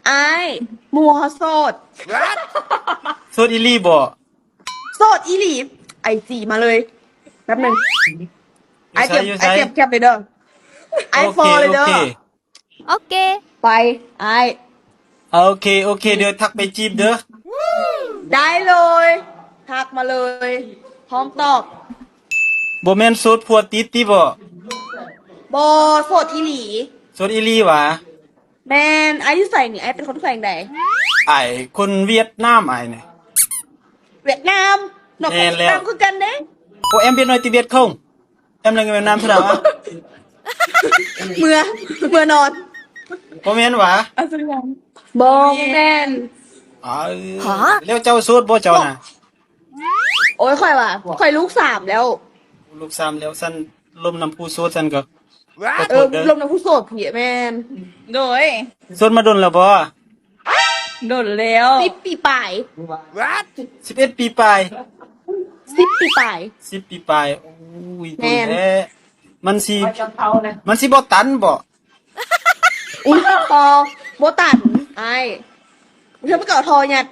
ไอ้หมัวโสด โสดอีหลีบ่ โสดอีหลีไอจีมาเลยแป๊บหนึงไอเตรียม อยู่ ไอ ไส เตรียมแคปเลยเด้อไอ โอ ฟอ เค ลเลย โอ เด้อ เค โอเค ไปไอ โอเคโอเคเดี๋ยวทักไปจีบเด้อ ได้เลยทักมาเลย พร้อมตอบ บ่แม่นโสดผัวติดติบ่ บอโสดอีหลี โสดอีหลีหวะ แมนไอที่ใส่นี่ไอเป็นคนแขวงใด อ้ายคนเวียดนามอ้ายเนี่ย เวียดนามหนอก แม่ เวีย น ด แล้ว นามคือกันเด้ Ủa em biết nói tiếng Việt không? Em là người Việt Nam thế nào á? เมื่อนอน Có miễn hả? บอแมน À, Leo cháu sốt bố cháu nè โอ้ยค่อยว่ะค่อยลูกสามแล้ว Lúc xăm leo săn lôm nằm phu sốt săn cơ เออลมน้ำผู้โสดผีแมน โดย Sốt mà đồn là bố โดนแล้ว 10 ปีปลาย 11 pi pai 10 ปีปลาย 10 pi pai Ui Nè. tùn thế Mình xì bó tắn bó อุ้ยพอโบตันไอเธอไม่เก่าทอยัด